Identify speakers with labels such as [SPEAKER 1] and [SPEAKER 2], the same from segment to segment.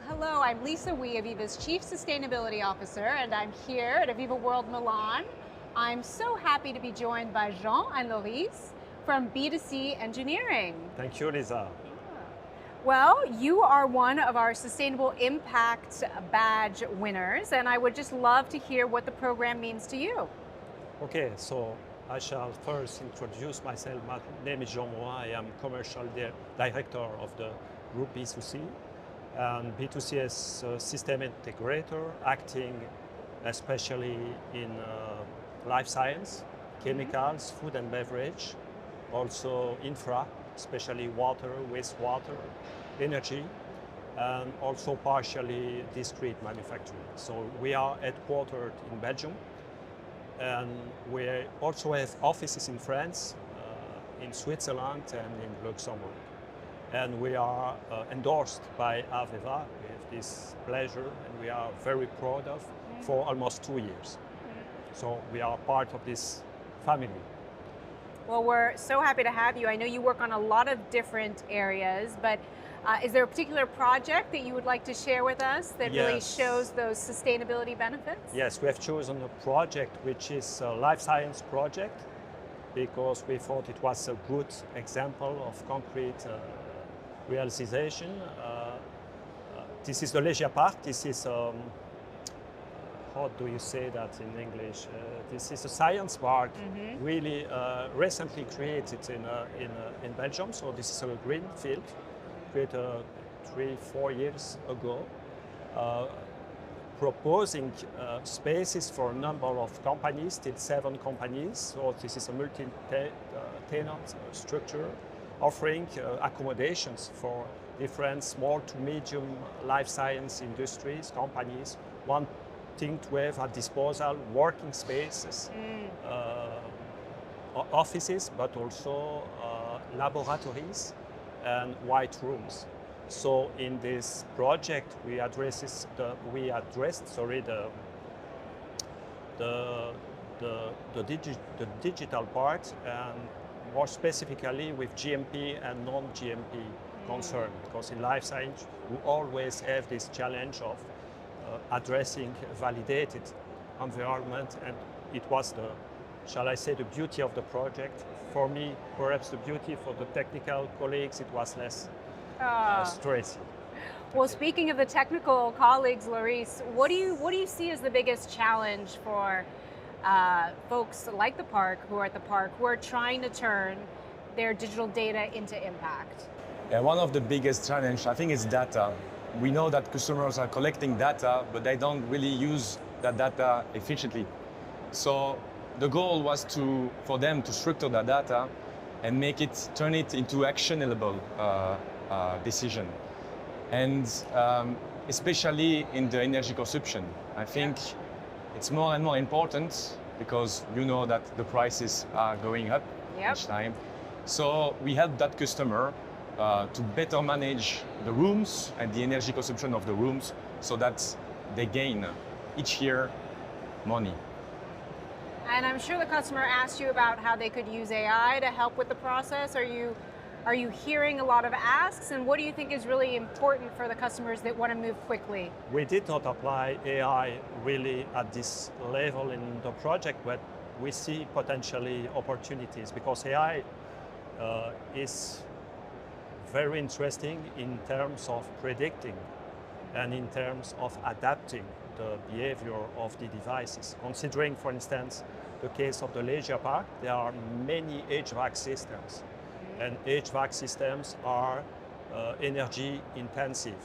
[SPEAKER 1] Hello, I'm Lisa Wee, AVEVA's Chief Sustainability Officer, and I'm here at AVEVA World Milan. I'm so happy to be joined by Jean and Loris from B2C Engineering.
[SPEAKER 2] Thank you, Lisa.
[SPEAKER 1] Well, you are one of our Sustainable Impact Badge winners, and I would just love to hear what the program means to you.
[SPEAKER 2] Okay, so I shall first introduce myself. My name is Jean Mauhin. I am Commercial Director of the Group B2C. And B2C is a system integrator acting especially in life science, chemicals, food and beverage, also infra, especially water, wastewater, energy, and also partially discrete manufacturing. So we are headquartered in Belgium, and we also have offices in France, in Switzerland, and in Luxembourg. And we are endorsed by AVEVA. We have this pleasure, and we are very proud of for almost 2 years. So we are part of this family.
[SPEAKER 1] Well, we're so happy to have you. I know you work on a lot of different areas, but is there a particular project that you would like to share with us that really shows those sustainability benefits?
[SPEAKER 2] Yes, we have chosen a project which is a life science project because we thought it was a good example of concrete realization. This is the Liège part. This is, how do you say that in English? This is a science park, really recently created in Belgium. So this is a green field, created 3-4 years ago, proposing spaces for a number of companies, still 7 companies. So this is a multi-tenant structure, offering accommodations for different small to medium life science industries, companies, wanting to have at disposal working spaces, offices, but also laboratories and white rooms. So in this project, we addressed the digital part, and more specifically with GMP and non-GMP concern, because in life science we always have this challenge of addressing validated environment, and it was the, shall I say, the beauty of the project. For me, perhaps the beauty; for the technical colleagues, it was less stressy.
[SPEAKER 1] Well, speaking of the technical colleagues, Loris, what do you see as the biggest challenge for folks like the park, who are at the park, who are trying to turn their digital data into impact?
[SPEAKER 3] Yeah, one of the biggest challenges, I think, is data. We know that customers are collecting data, but they don't really use that data efficiently. So the goal was for them to structure that data and turn it into actionable decision. And especially in the energy consumption, I think it's more and more important, because you know that the prices are going up each time. So we help that customer to better manage the rooms and the energy consumption of the rooms, so that they gain each year money.
[SPEAKER 1] And I'm sure the customer asked you about how they could use AI to help with the process. Are you hearing a lot of asks, and what do you think is really important for the customers that want to move quickly?
[SPEAKER 2] We did not apply AI really at this level in the project, but we see potentially opportunities, because AI is very interesting in terms of predicting and in terms of adapting the behavior of the devices. Considering, for instance, the case of the Liège park, there are many HVAC systems. And HVAC systems are energy intensive.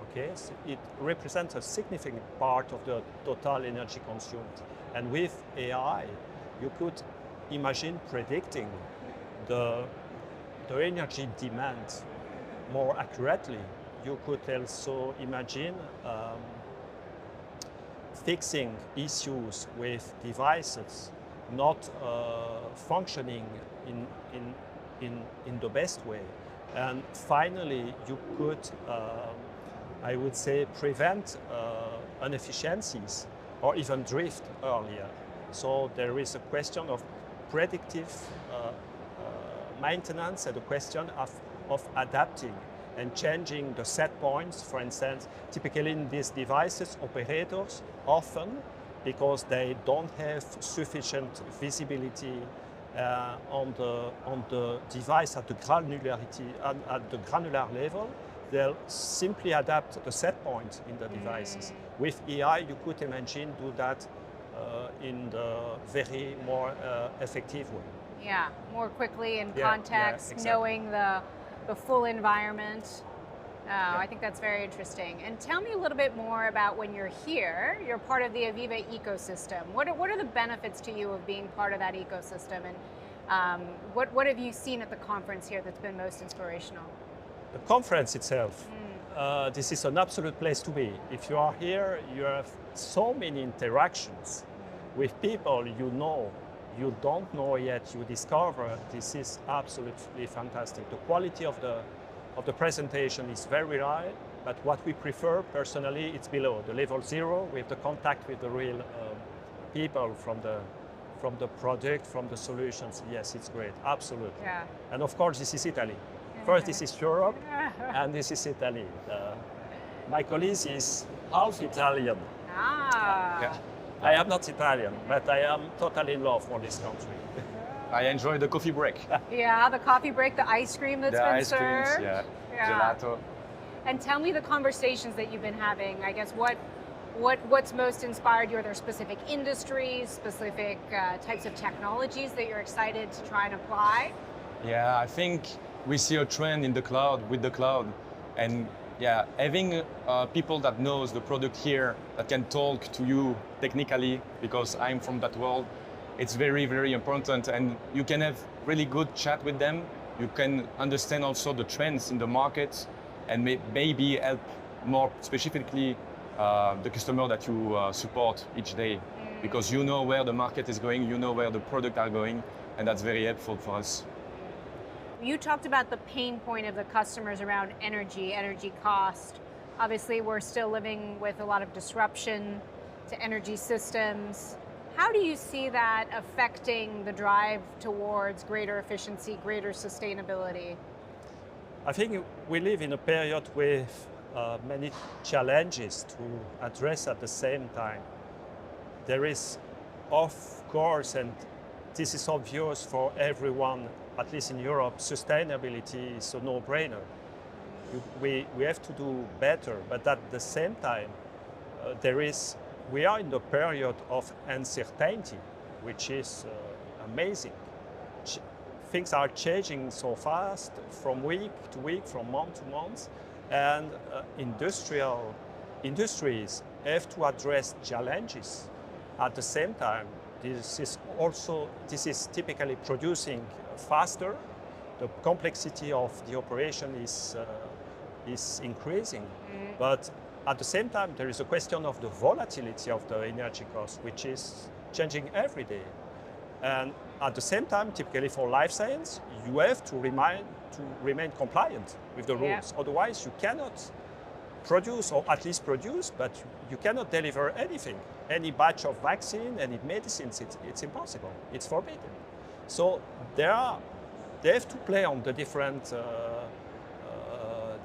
[SPEAKER 2] Okay, so it represents a significant part of the total energy consumed. And with AI, you could imagine predicting the energy demand more accurately. You could also imagine fixing issues with devices not functioning in the best way. And finally, you could, I would say, prevent inefficiencies or even drift earlier. So there is a question of predictive maintenance and a question of adapting and changing the set points. For instance, typically in these devices, operators often, because they don't have sufficient visibility on the device at the granularity, at the granular level, they'll simply adapt the set point in the devices. With AI, you could imagine do that in the very more effective way.
[SPEAKER 1] Yeah, more quickly in
[SPEAKER 2] Yeah,
[SPEAKER 1] context,
[SPEAKER 2] exactly.
[SPEAKER 1] knowing the full environment. I think that's very interesting. And tell me a little bit more about when you're here, you're part of the AVEVA ecosystem. What are the benefits to you of being part of that ecosystem? And what have you seen at the conference here that's been most inspirational?
[SPEAKER 2] The conference itself, this is an absolute place to be. If you are here, you have so many interactions with people you don't know yet, you discover. This is absolutely fantastic. The quality of the presentation is very high, but what we prefer personally, it's below the level 0 with the contact with the real people from the project, from the solutions. Yes, it's great, absolutely.
[SPEAKER 1] Yeah.
[SPEAKER 2] And of course, this is Italy. First, this is Europe, and this is Italy. My colleague is half Italian.
[SPEAKER 1] Ah.
[SPEAKER 3] Yeah.
[SPEAKER 2] I am not Italian, but I am totally in love for this country.
[SPEAKER 3] I enjoy the coffee break.
[SPEAKER 1] Yeah, the coffee break, the ice cream that's
[SPEAKER 3] The
[SPEAKER 1] been
[SPEAKER 3] ice creams,
[SPEAKER 1] served.
[SPEAKER 3] yeah. Gelato.
[SPEAKER 1] And tell me the conversations that you've been having. I guess what's most inspired you? Are there specific industries, specific types of technologies that you're excited to try and apply?
[SPEAKER 3] Yeah, I think we see a trend in the cloud, with the cloud. And yeah, having people that knows the product here, that can talk to you technically, because I'm from that world, it's very, very important. And you can have really good chat with them. You can understand also the trends in the market and maybe help more specifically the customer that you support each day. Because you know where the market is going, you know where the products are going, and that's very helpful for us.
[SPEAKER 1] You talked about the pain point of the customers around energy cost. Obviously, we're still living with a lot of disruption to energy systems. How do you see that affecting the drive towards greater efficiency, greater sustainability?
[SPEAKER 2] I think we live in a period with many challenges to address at the same time. There is, of course, and this is obvious for everyone, at least in Europe, sustainability is a no-brainer. We have to do better, but at the same time, we are in the period of uncertainty, which is amazing. Things are changing so fast, from week to week, from month to month, and industries have to address challenges. At the same time, this is typically producing faster. The complexity of the operation is increasing, but at the same time, there is a question of the volatility of the energy cost, which is changing every day. And at the same time, typically for life science, you have to remain compliant with the rules. Yeah. Otherwise, you cannot produce, or at least produce, but you cannot deliver anything. Any batch of vaccine, any medicines, it's impossible. It's forbidden. So they have to play on the different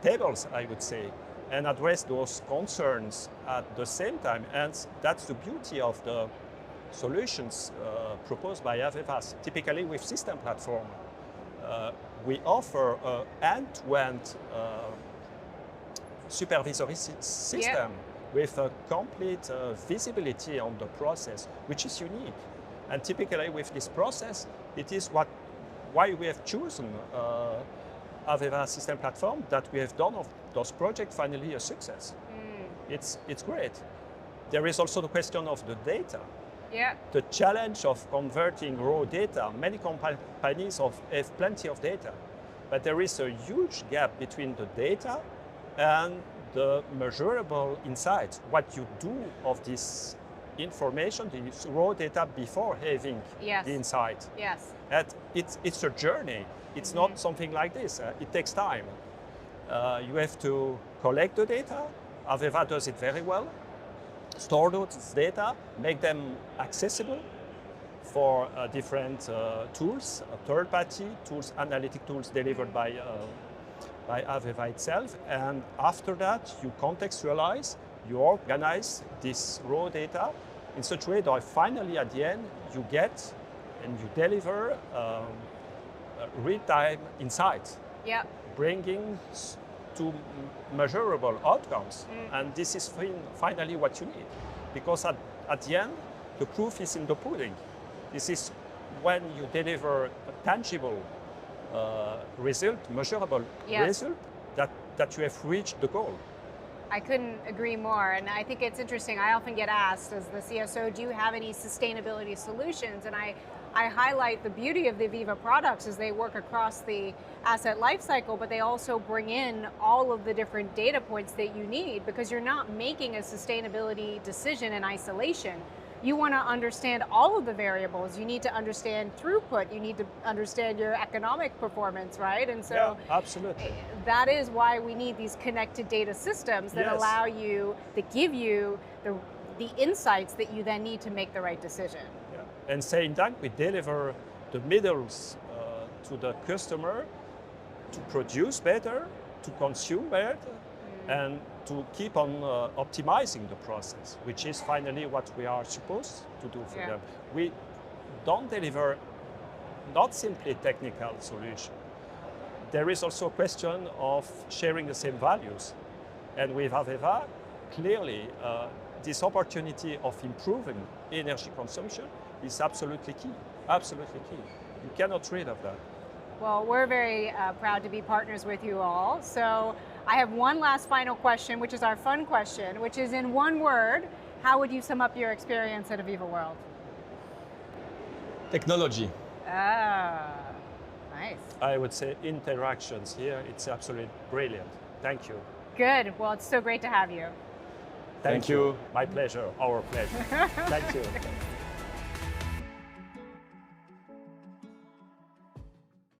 [SPEAKER 2] tables, I would say, and address those concerns at the same time. And that's the beauty of the solutions proposed by AVEVA. Typically with system platform, we offer an end-to-end supervisory system with a complete visibility on the process, which is unique. And typically with this process, it is why we have chosen AVEVA system platform, that we have done of those projects finally a success. It's great. There is also the question of the data.
[SPEAKER 1] Yeah.
[SPEAKER 2] The challenge of converting raw data. Many companies have plenty of data, but there is a huge gap between the data and the measurable insights. What you do of this information, this raw data, before having the insight.
[SPEAKER 1] Yes.
[SPEAKER 2] And it's a journey. It's not something like this. It takes time. You have to collect the data. AVEVA does it very well. Store those data, make them accessible for different tools, third-party tools, analytic tools delivered by by AVEVA itself. And after that, you contextualize, you organize this raw data in such a way that finally at the end, you get and you deliver real-time insights,
[SPEAKER 1] Yep.
[SPEAKER 2] bringing to measurable outcomes. And this is finally what you need. Because at the end, the proof is in the pudding. This is when you deliver a tangible result, measurable
[SPEAKER 1] Yes.
[SPEAKER 2] result, that you have reached the goal.
[SPEAKER 1] I couldn't agree more. And I think it's interesting. I often get asked as the CSO, do you have any sustainability solutions? And I highlight the beauty of the AVEVA products is they work across the asset lifecycle, but they also bring in all of the different data points that you need, because you're not making a sustainability decision in isolation. You want to understand all of the variables. You need to understand throughput. You need to understand your economic performance, right? And so
[SPEAKER 2] Yeah, absolutely.
[SPEAKER 1] that is why we need these connected data systems that
[SPEAKER 2] Yes.
[SPEAKER 1] allow you, that give you the insights that you then need to make the right decision.
[SPEAKER 2] Yeah. And saying that, we deliver the middles to the customer to produce better, to consume better, and to keep on optimizing the process, which is finally what we are supposed to do for
[SPEAKER 1] Yeah.
[SPEAKER 2] them. We don't deliver not simply technical solution. There is also a question of sharing the same values. And with AVEVA, clearly, this opportunity of improving energy consumption is absolutely key, absolutely key. You cannot rid of that.
[SPEAKER 1] Well, we're very proud to be partners with you all. So I have one last final question, which is our fun question, which is in one word, how would you sum up your experience at AVEVA World?
[SPEAKER 3] Technology.
[SPEAKER 1] Ah, nice.
[SPEAKER 2] I would say interactions here, it's absolutely brilliant. Thank you.
[SPEAKER 1] Good. Well, it's so great to have you.
[SPEAKER 3] Thank you.
[SPEAKER 2] My pleasure, our pleasure. Thank you.